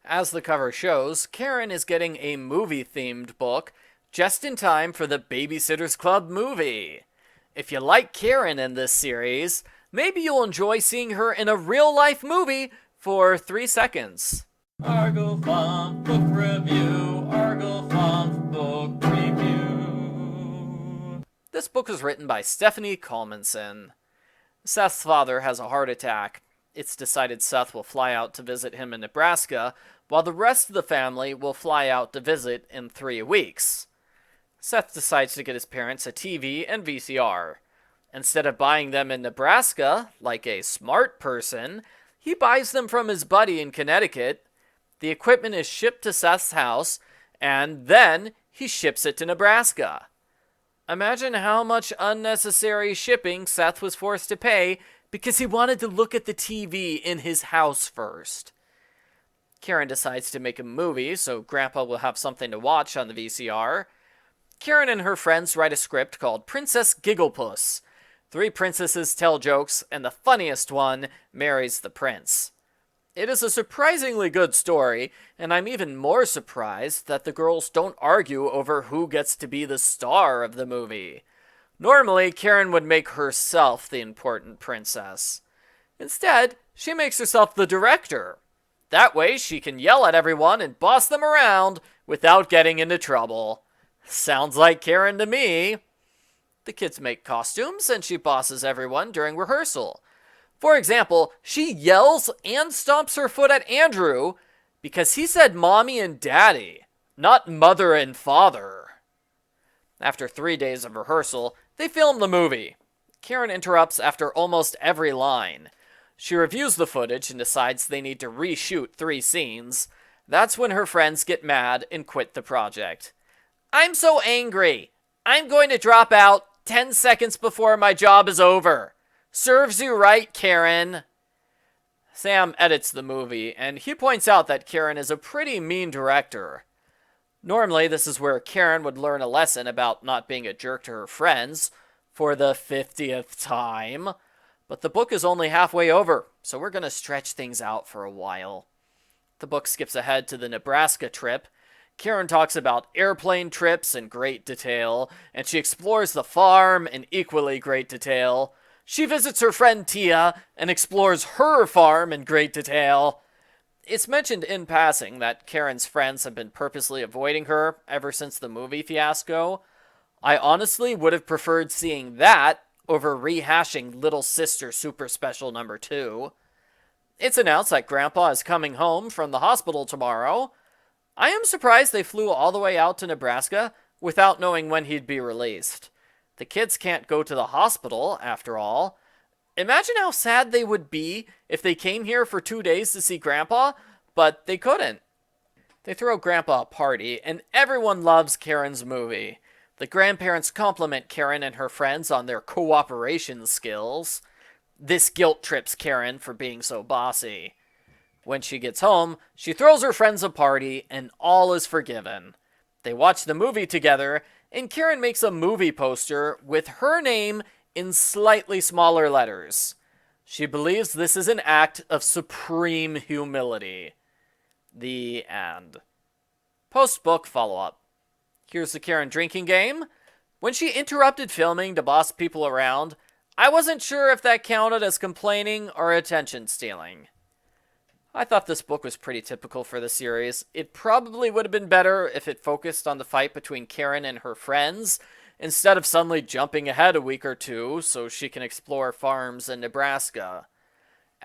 As the cover shows, Karen is getting a movie-themed book just in time for the Babysitter's Club movie. If you like Karen in this series, maybe you'll enjoy seeing her in a real-life movie for 3 seconds. Argo Font Book Review, Argo Font Book Review. This book was written by Stephanie Colmanson. Seth's father has a heart attack. It's decided Seth will fly out to visit him in Nebraska, while the rest of the family will fly out to visit in 3 weeks. Seth decides to get his parents a TV and VCR. Instead of buying them in Nebraska, like a smart person, he buys them from his buddy in Connecticut. The equipment is shipped to Seth's house, and then he ships it to Nebraska. Imagine how much unnecessary shipping Seth was forced to pay because he wanted to look at the TV in his house first. Karen decides to make a movie so Grandpa will have something to watch on the VCR. Karen and her friends write a script called Princess Gigglepuss. 3 princesses tell jokes, and the funniest one marries the prince. It is a surprisingly good story, and I'm even more surprised that the girls don't argue over who gets to be the star of the movie. Normally, Karen would make herself the important princess. Instead, she makes herself the director. That way, she can yell at everyone and boss them around without getting into trouble. Sounds like Karen to me. The kids make costumes, and she bosses everyone during rehearsal. For example, she yells and stomps her foot at Andrew because he said mommy and daddy, not mother and father. After 3 days of rehearsal, they film the movie. Karen interrupts after almost every line. She reviews the footage and decides they need to reshoot 3 scenes. That's when her friends get mad and quit the project. I'm so angry. I'm going to drop out 10 seconds before my job is over. Serves you right, Karen. Sam edits the movie, and he points out that Karen is a pretty mean director. Normally, this is where Karen would learn a lesson about not being a jerk to her friends for the 50th time. But the book is only halfway over, so we're going to stretch things out for a while. The book skips ahead to the Nebraska trip. Karen talks about airplane trips in great detail, and she explores the farm in equally great detail. She visits her friend Tia and explores her farm in great detail. It's mentioned in passing that Karen's friends have been purposely avoiding her ever since the movie fiasco. I honestly would have preferred seeing that over rehashing Little Sister Super Special number 2. It's announced that Grandpa is coming home from the hospital tomorrow. I am surprised they flew all the way out to Nebraska without knowing when he'd be released. The kids can't go to the hospital, after all. Imagine how sad they would be if they came here for 2 days to see Grandpa, but they couldn't. They throw Grandpa a party, and everyone loves Karen's movie. The grandparents compliment Karen and her friends on their cooperation skills. This guilt trips Karen for being so bossy. When she gets home, she throws her friends a party, and all is forgiven. They watch the movie together, and Karen makes a movie poster with her name in slightly smaller letters. She believes this is an act of supreme humility. The end. Post-book follow-up. Here's the Karen drinking game. When she interrupted filming to boss people around, I wasn't sure if that counted as complaining or attention stealing. I thought this book was pretty typical for the series. It probably would have been better if it focused on the fight between Karen and her friends, instead of suddenly jumping ahead a week or 2 so she can explore farms in Nebraska.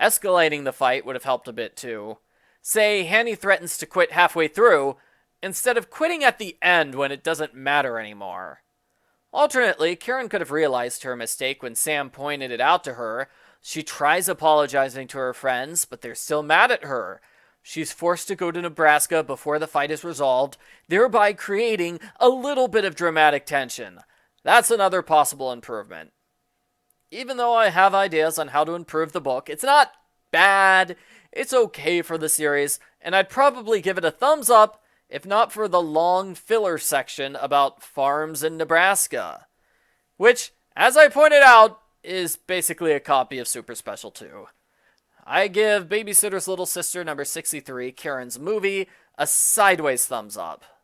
Escalating the fight would have helped a bit too. Say Hanny threatens to quit halfway through, instead of quitting at the end when it doesn't matter anymore. Alternately, Karen could have realized her mistake when Sam pointed it out to her. She tries apologizing to her friends, but they're still mad at her. She's forced to go to Nebraska before the fight is resolved, thereby creating a little bit of dramatic tension. That's another possible improvement. Even though I have ideas on how to improve the book, it's not bad. It's okay for the series, and I'd probably give it a thumbs up if not for the long filler section about farms in Nebraska, which, as I pointed out, is basically a copy of Super Special 2. I give Babysitter's Little Sister number 63, Karen's movie, a sideways thumbs up.